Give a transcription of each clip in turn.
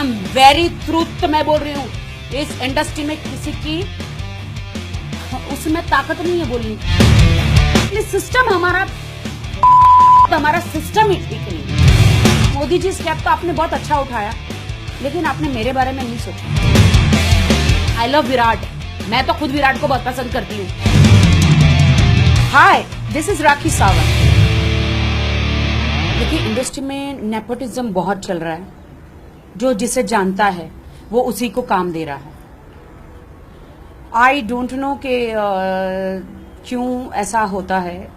I am very truth मैं बोल रही हूँ। इस इंडस्ट्री में किसी की उसमें ताकत नहीं है बोलने। सिस्टम हमारा सिस्टम ही ठीक नहीं। मोदी जी स्टेप तो आपने बहुत अच्छा उठाया, लेकिन आपने मेरे बारे में नहीं सोचा। आई लव विराट, मैं तो खुद विराट को बहुत पसंद करती हूँ। हाय, दिस इज राखी सावंत। देखिए, इंडस्ट्री में नेपोटिज्म बहुत चल रहा है। जो जिसे जानता है वो उसी को काम दे रहा है। आई डोंट नो कि क्यों ऐसा होता है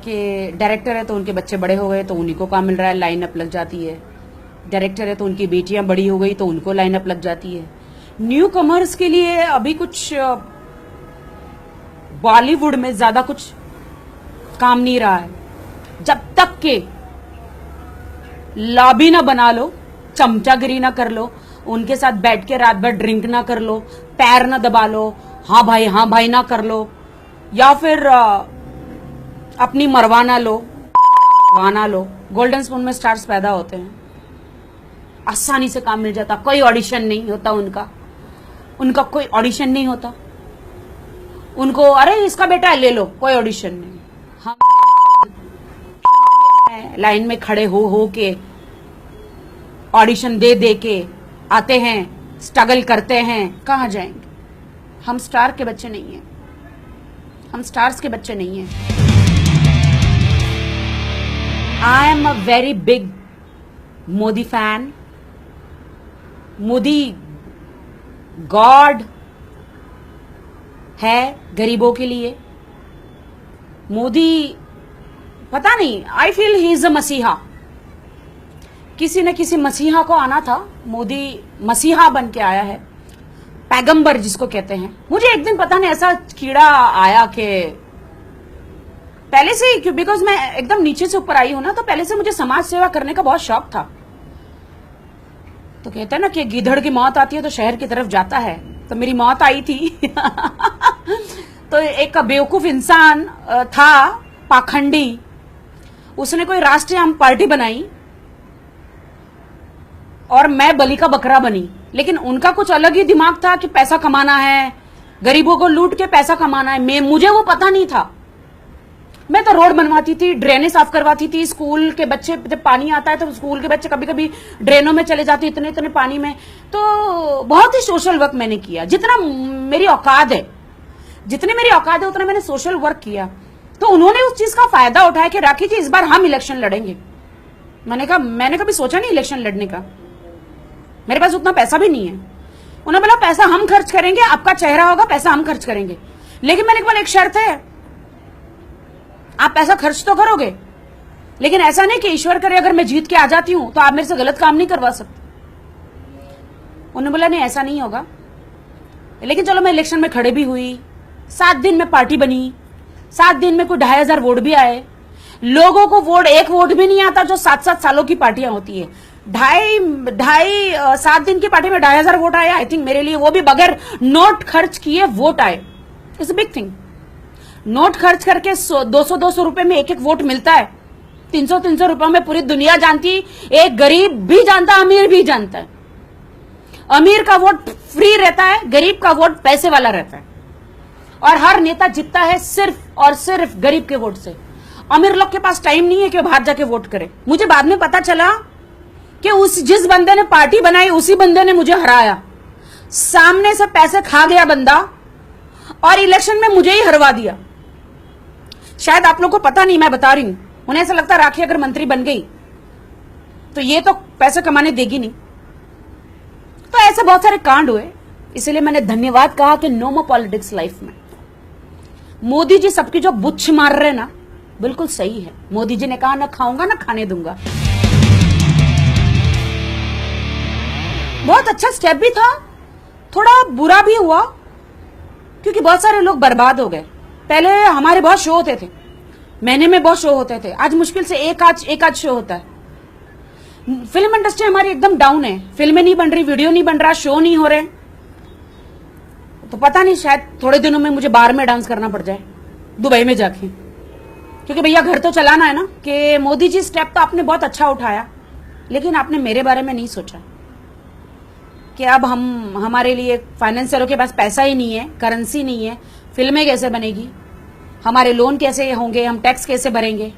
कि डायरेक्टर है तो उनके बच्चे बड़े हो गए तो उन्हीं को काम मिल रहा है, लाइन अप लग जाती है। डायरेक्टर है तो उनकी बेटियां बड़ी हो गई तो उनको लाइन अप लग जाती है। न्यू कमर्स के लिए अभी कुछ बॉलीवुड में ज्यादा कुछ काम नहीं रहा है। जब तक के लॉबी ना बना लो, चमचागिरी ना कर लो, उनके साथ बैठ के रात भर ड्रिंक ना कर लो, पैर ना दबा लो, हाँ भाई ना कर लो, या फिर अपनी मरवाना लो। गोल्डन स्पून में स्टार्स पैदा होते हैं, आसानी से काम मिल जाता। कोई ऑडिशन नहीं होता उनका कोई ऑडिशन नहीं होता। उनको अरे इसका बेटा है ले लो, कोई ऑडिशन नहीं। हम लाइन में खड़े हो के ऑडिशन दे के आते हैं, स्ट्रगल करते हैं, कहां जाएंगे? हम स्टार के बच्चे नहीं हैं, हम स्टार्स के बच्चे नहीं हैं। I am a very big Modi fan. Modi God है गरीबों के लिए। मोदी पता नहीं, I feel he is a मसीहा। किसी न किसी मसीहा को आना था, मोदी मसीहा बन के आया है, पैगंबर जिसको कहते हैं। मुझे एक दिन पता नहीं ऐसा कीड़ा आया कि पहले से, बिकॉज मैं एकदम नीचे से ऊपर आई हूं ना, तो पहले से मुझे समाज सेवा करने का बहुत शौक था। तो कहते हैं ना कि गिधड़ की मौत आती है तो शहर की तरफ जाता है, तो मेरी मौत आई थी। तो एक बेवकूफ इंसान था, पाखंडी, उसने कोई राष्ट्रीय आम पार्टी बनाई और मैं बलि का बकरा बनी। लेकिन उनका कुछ अलग ही दिमाग था कि पैसा कमाना है, गरीबों को लूट के पैसा कमाना है। मुझे वो पता नहीं था। मैं तो रोड बनवाती थी, ड्रेनें साफ करवाती थी, स्कूल के बच्चे जब पानी आता है तो स्कूल के बच्चे कभी कभी ड्रेनों में चले जाते इतने पानी में। तो बहुत ही सोशल वर्क मैंने किया, जितना मेरी औकात है उतना मैंने सोशल वर्क किया। तो उन्होंने उस चीज का फायदा उठाया कि राखी जी इस बार हम इलेक्शन लड़ेंगे। मैंने कहा मैंने कभी सोचा नहीं इलेक्शन लड़ने का, मेरे पास उतना पैसा भी नहीं है। उन्होंने बोला पैसा हम खर्च करेंगे, आपका चेहरा होगा, पैसा हम खर्च करेंगे। लेकिन मैंने बोला एक शर्त है, आप पैसा खर्च तो करोगे, लेकिन ऐसा नहीं कि ईश्वर करे अगर मैं जीत के आ जाती हूं तो आप मेरे से गलत काम नहीं करवा सकते। उन्होंने बोला नहीं ऐसा नहीं होगा। लेकिन चलो मैं इलेक्शन में खड़े भी हुई, 7 दिन में पार्टी बनी, 7 दिन में कोई 2500 वोट भी आए। लोगों को वोट, एक वोट भी नहीं आता जो 7-7 सालों की पार्टियां होती है। 7 दिन की पार्टी में 2500 वोट आए। आई थिंक मेरे लिए वो भी बगैर नोट खर्च किए वोट आए। It's a big thing. Note खर्च करके 200-200 रुपए में एक वोट मिलता है। 300-300 रुपए में पूरी दुनिया जानती, एक गरीब भी जानता, अमीर भी जानता है। अमीर का वोट फ्री रहता है, गरीब का वोट पैसे वाला रहता है। और हर नेता जीतता है सिर्फ और सिर्फ गरीब के वोट से। अमीर लोग के पास टाइम नहीं है कि बाहर जाके वोट करे। मुझे बाद में पता चला कि जिस बंदे ने पार्टी बनाई उसी बंदे ने मुझे हराया। सामने से पैसे खा गया बंदा और इलेक्शन में मुझे ही हरवा दिया। शायद आप लोग को पता नहीं, मैं बता रही हूं। उन्हें ऐसा लगता राखी अगर मंत्री बन गई तो ये तो पैसे कमाने देगी नहीं। तो ऐसे बहुत सारे कांड हुए, इसलिए मैंने धन्यवाद कहा कि नो मोर पॉलिटिक्स लाइफ में। मोदी जी सबकी जो बुच्छ मार रहे ना, बिल्कुल सही है। मोदी जी ने कहा ना खाऊंगा ना खाने दूंगा। बहुत अच्छा स्टेप भी था, थोड़ा बुरा भी हुआ क्योंकि बहुत सारे लोग बर्बाद हो गए। पहले हमारे बहुत शो होते थे, महीने में बहुत शो होते थे। आज मुश्किल से एक आध शो होता है। फिल्म इंडस्ट्री हमारी एकदम डाउन है। फिल्में नहीं बन रही, वीडियो नहीं बन रहा, शो नहीं हो रहे। तो पता नहीं, शायद थोड़े दिनों में मुझे बार में डांस करना पड़ जाए दुबई में जाके, क्योंकि भैया घर तो चलाना है ना। कि मोदी जी स्टेप तो आपने बहुत अच्छा उठाया, लेकिन आपने मेरे बारे में नहीं सोचा। कि अब हमारे लिए फाइनेंसरों के पास पैसा ही नहीं है, करेंसी नहीं है, फिल्में कैसे बनेगी, हमारे लोन कैसे होंगे, हम टैक्स कैसे भरेंगे।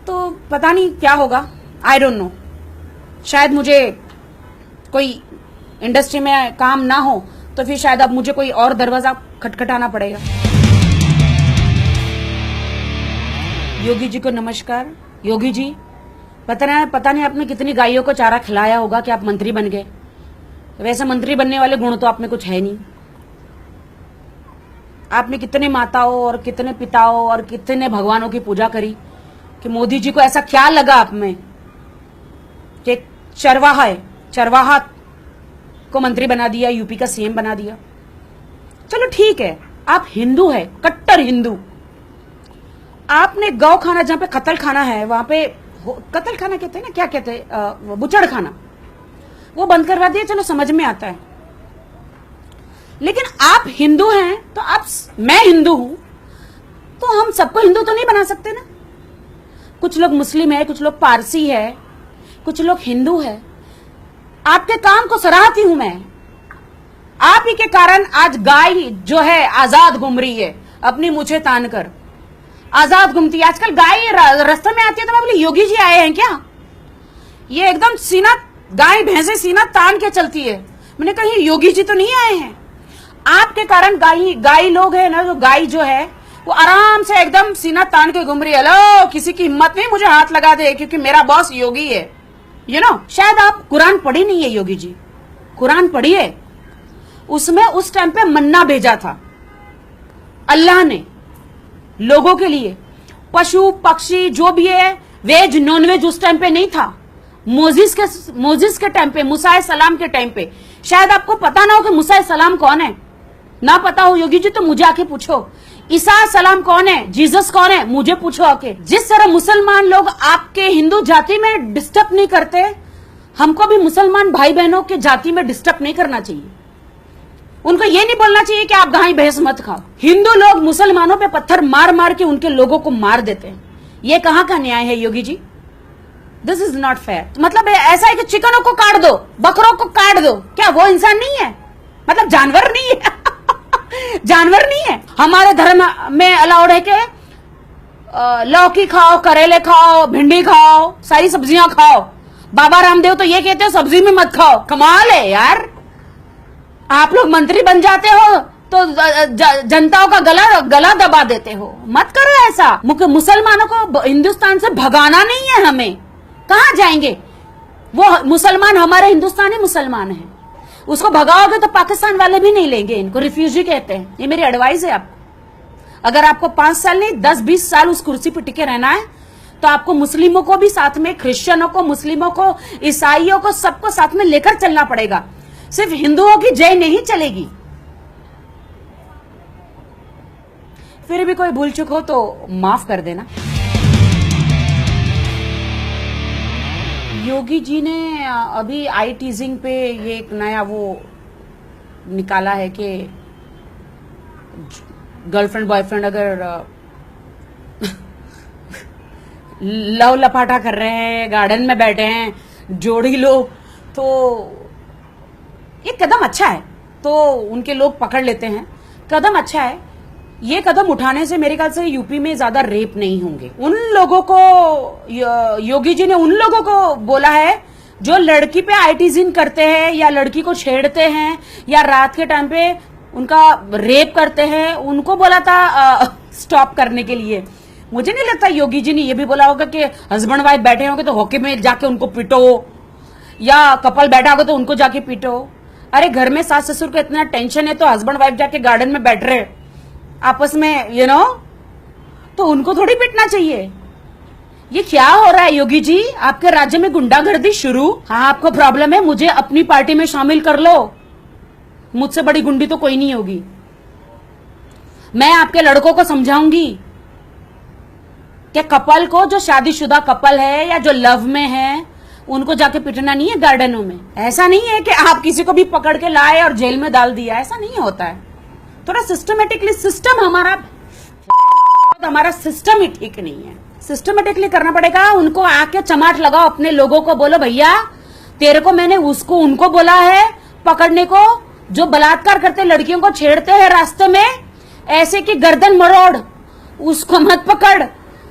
तो पता नहीं क्या होगा, आई डोंट नो। शायद मुझे कोई इंडस्ट्री में काम ना हो तो फिर शायद अब मुझे कोई और दरवाजा खटखटाना पड़ेगा। योगी जी को नमस्कार। योगी जी, पता नहीं आपने कितनी गायों को चारा खिलाया होगा कि आप मंत्री बन गए। वैसे मंत्री बनने वाले गुण तो आप में कुछ है नहीं। आपने कितने माताओं और कितने पिताओं और कितने भगवानों की पूजा करी कि मोदी जी को ऐसा क्या लगा आप में कि चरवाहा को मंत्री बना दिया, यूपी का सीएम बना दिया। चलो ठीक है, आप हिंदू है, कट्टर हिंदू। आपने गौ खाना, जहां पे कत्ल खाना है वहां पे, कत्ल खाना कहते हैं ना, क्या कहते हैं, बुचड़ खाना, वो बंद करवा दिया। चलो समझ में आता है। लेकिन आप हिंदू हैं तो मैं हिंदू हूं तो हम सबको हिंदू तो नहीं बना सकते ना। कुछ लोग मुस्लिम है, कुछ लोग पारसी है, कुछ लोग हिंदू है। आपके काम को सराहती हूं मैं। आप ही के कारण आज गाय जो है आजाद घूम रही है, अपनी मूछें तान कर आजाद घूमती है। आजकल गाय रास्ते में आती है तो मैं बोली योगी जी आए हैं क्या? ये एकदम सीना, गाय भैंसे सीना तान के चलती है। मैंने कहा ये योगी जी तो नहीं आए हैं। आपके कारण गाय लोग है ना, जो गाय जो है वो आराम से एकदम सीना तान के घूम रही है। लो, किसी की हिम्मत नहीं मुझे हाथ लगा दे क्योंकि मेरा बॉस योगी है। शायद आप कुरान पढ़ी नहीं है योगी जी, कुरान पढ़िए। उसमें उस टाइम पे मन्ना भेजा था अल्लाह ने लोगों के लिए। पशु पक्षी जो भी है, वेज नॉन वेज उस टाइम पे नहीं था। मोजिस के टाइम पे, मूसा सलाम के टाइम पे। शायद आपको पता ना हो कि मूसा सलाम कौन है, ना पता हो योगी जी तो मुझे आके पूछो। ईसा सलाम कौन है, जीसस कौन है, मुझे पूछो आके। जिस तरह मुसलमान लोग आपके हिंदू जाति में डिस्टर्ब नहीं करते, हमको भी मुसलमान भाई बहनों के जाति में डिस्टर्ब नहीं करना चाहिए। उनको ये नहीं बोलना चाहिए कि आप गाय भैंस मत खाओ। हिंदू लोग मुसलमानों पे पत्थर मार मार के उनके लोगों को मार देते हैं। ये कहां का न्याय है Yogi ji? This is not fair. मतलब ऐसा है कि चिकनों को काट दो, बकरों को काट दो, क्या वो इंसान नहीं है? मतलब जानवर नहीं है? जानवर नहीं है। हमारे धर्म में अलाउड है कि लौकी खाओ, करेले खाओ, भिंडी खाओ, सारी सब्जियां खाओ। बाबा रामदेव तो ये कहते हो सब्जी में मत खाओ। कमाल है यार। आप लोग मंत्री बन जाते हो तो जनताओं का गला दबा देते हो। मत करो ऐसा। मुसलमानों को हिंदुस्तान से भगाना नहीं है हमें। कहां जाएंगे वो मुसलमान? हमारे हिंदुस्तानी मुसलमान है, उसको भगाओगे तो पाकिस्तान वाले भी नहीं लेंगे। इनको रिफ्यूजी कहते हैं। ये मेरी एडवाइस है आपको। अगर आपको 5 साल नहीं 10-20 साल उस कुर्सी पर टिके रहना है तो आपको मुस्लिमों को भी साथ में, क्रिश्चियनों को, मुस्लिमों को, ईसाइयों को, सबको साथ में लेकर चलना पड़ेगा। सिर्फ हिंदुओं की जय नहीं चलेगी। फिर भी कोई भूल चूक हो तो माफ कर देना। योगी जी ने अभी आई टीजिंग पे ये एक नया वो निकाला है कि गर्लफ्रेंड बॉयफ्रेंड अगर लव लपाटा कर रहे हैं, गार्डन में बैठे हैं जोड़ी लोग, तो ये कदम अच्छा है तो उनके लोग पकड़ लेते हैं। कदम अच्छा है। ये कदम उठाने से मेरे ख्याल से यूपी में ज्यादा रेप नहीं होंगे। उन लोगों को, योगी जी ने उन लोगों को बोला है जो लड़की पे आईटीजिंग करते हैं या लड़की को छेड़ते हैं या रात के टाइम पे उनका रेप करते हैं, उनको बोला था स्टॉप करने के लिए। मुझे नहीं लगता योगी जी ने ये भी बोला होगा कि हस्बैंड वाइफ बैठे होंगे तो हॉकी में जाके उनको पीटो, या कपल बैठा होगा तो उनको जाके पीटो। अरे घर में सास ससुर को इतना टेंशन है तो हस्बैंड वाइफ जाके गार्डन में बैठ रहे आपस में, तो उनको थोड़ी पीटना चाहिए। ये क्या हो रहा है योगी जी? आपके राज्य में गुंडागर्दी शुरू? हाँ, आपको प्रॉब्लम है, मुझे अपनी पार्टी में शामिल कर लो। मुझसे बड़ी गुंडी तो कोई नहीं होगी। मैं आपके लड़कों को समझाऊंगी कि कपल को, जो शादीशुदा कपल है या जो लव में है, उनको जाके पिटना नहीं है गार्डनों में। ऐसा नहीं है कि आप किसी को भी पकड़ के लाए और जेल में डाल दिया, ऐसा नहीं होता है। थोड़ा सिस्टमेटिकली, हमारा सिस्टम ही ठीक नहीं है। सिस्टमेटिकली करना पड़ेगा। उनको आके चमाट लगाओ, अपने लोगों को बोलो भैया तेरे को मैंने उसको उनको बोला है पकड़ने को, जो बलात्कार करते लड़कियों को छेड़ते हैं रास्ते में, ऐसे कि गर्दन मरोड़, उसको मत पकड़।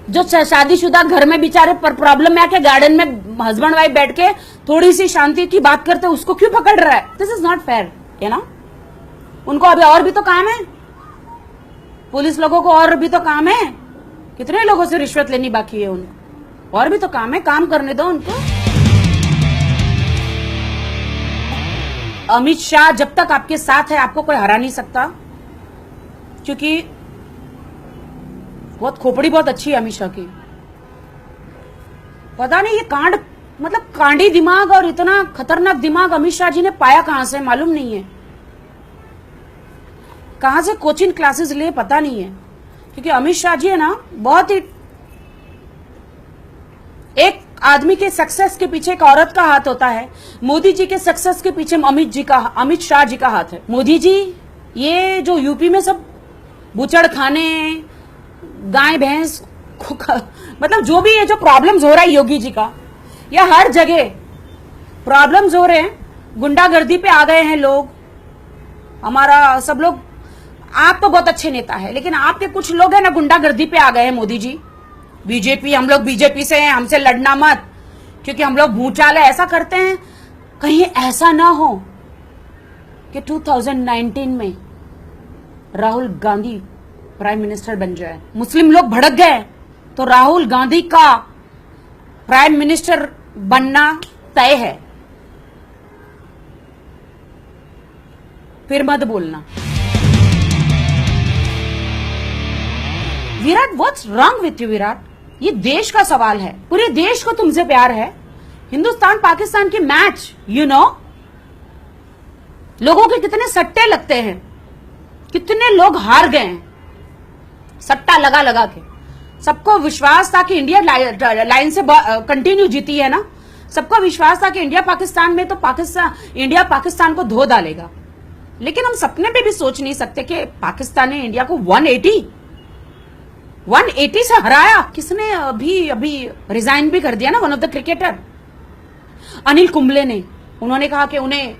जो शादीशुदा घर में बेचारे पर प्रॉब्लम में आके गार्डन में हस्बैंड वाइफ बैठ के थोड़ी सी शांति की बात करते, उसको क्यों पकड़ रहा है? दिस इज नॉट फेयर, है ना। उनको अभी और भी तो काम है, पुलिस लोगों को और भी तो काम है। कितने लोगों से रिश्वत लेनी बाकी है उनको, और भी तो काम है, काम करने दो उनको। अमित शाह जब तक आपके साथ है आपको कोई हरा नहीं सकता, क्योंकि बहुत खोपड़ी बहुत अच्छी है अमित शाह की। पता नहीं ये कांड, मतलब कांडी दिमाग और इतना खतरनाक दिमाग अमित शाह जी ने पाया कहां से, मालूम नहीं है। कहां से कोचिंग क्लासेस लिए पता नहीं है, क्योंकि अमित शाह जी है ना, बहुत ही, एक आदमी के सक्सेस के पीछे एक औरत का हाथ होता है। मोदी जी के सक्सेस के पीछे अमित शाह जी का हाथ है। मोदी जी ये जो यूपी में सब बुचड़ खाने, गाय भैंस, मतलब जो भी ये जो प्रॉब्लम्स हो रहा है योगी जी का, या हर जगह प्रॉब्लम्स हो रहे हैं। गुंडागर्दी पे आ गए हैं लोग, हमारा सब लोग। आप तो बहुत अच्छे नेता है, लेकिन आपके कुछ लोग हैं ना गुंडागर्दी पे आ गए हैं। मोदी जी बीजेपी, हम लोग बीजेपी से हैं, हमसे लड़ना मत, क्योंकि हम लोग भूचाल है, ऐसा करते हैं। कहीं ऐसा ना हो कि 2019 में राहुल गांधी प्राइम मिनिस्टर बन जाए। मुस्लिम लोग भड़क गए तो राहुल गांधी का प्राइम मिनिस्टर बनना तय है, फिर मत बोलना। Virat, what's wrong with you Virat? ये देश का सवाल है, पूरे देश को तुमसे प्यार है। हिंदुस्तान पाकिस्तान की मैच, यू नो, लोगों के कितने सट्टे लगते हैं, कितने लोग हार गए हैं सट्टा लगा लगा के। सबको विश्वास था कि इंडिया लाइन से कंटिन्यू जीती है ना, सबको विश्वास था कि इंडिया पाकिस्तान में तो इंडिया पाकिस्तान को धो डालेगा। लेकिन हम सपने पे भी सोच नहीं सकते कि पाकिस्तान ने इंडिया को 180 से हराया। किसने अभी रिजाइन भी कर दिया ना, one of the cricketer Anil Kumble ने। उन्होंने कहा कि उन्हें,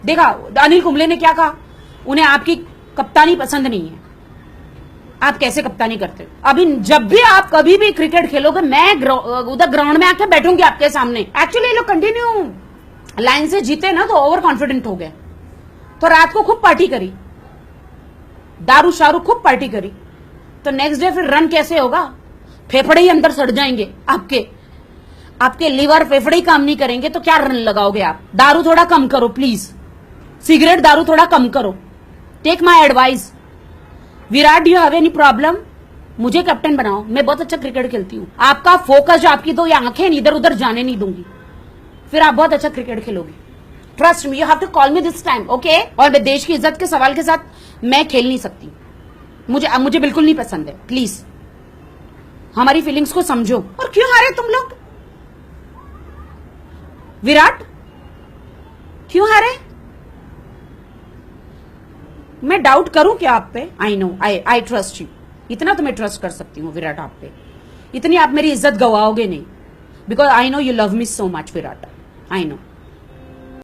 देखा अनिल कुंबले ने क्या कहा, उन्हें आपकी कप्तानी पसंद नहीं है, आप कैसे कप्तानी करते हो। अभी जब भी आप कभी भी क्रिकेट खेलोगे, मैं उधर ग्राउंड में आके बैठूंगी आपके सामने। एक्चुअली ये लोग कंटिन्यू लाइन से जीते ना, तो ओवर कॉन्फिडेंट हो गए, तो रात को खूब पार्टी करी, दारू शारू खूब पार्टी करी, तो नेक्स्ट डे फिर रन कैसे होगा? फेफड़े ही अंदर सड़ जाएंगे आपके लीवर फेफड़े ही काम नहीं करेंगे, तो क्या रन लगाओगे आप? दारू थोड़ा कम करो प्लीज, सिगरेट दारू थोड़ा कम करो, take my advice. Virat, you have any problem? मुझे कैप्टन बनाओ, मैं बहुत अच्छा क्रिकेट खेलती हूँ। आपका फोकस, जो आपकी दो आंखें इधर उधर जाने नहीं दूंगी, फिर आप बहुत अच्छा क्रिकेट खेलोगे। Trust me, you have to call me this time, okay? और मैं देश की इज्जत के सवाल के साथ मैं खेल नहीं सकती, मुझे बिल्कुल नहीं पसंद है। प्लीज हमारी फीलिंग्स को समझो। और क्यों हारे तुम लोग? विराट क्यों हारे? मैं डाउट करूं क्या आप पे? I know, I trust you, इतना तो मैं ट्रस्ट कर सकती हूँ विराट आप पे। इतनी आप मेरी इज्जत गवाओगे नहीं, because I know you love me so much Virat, I know.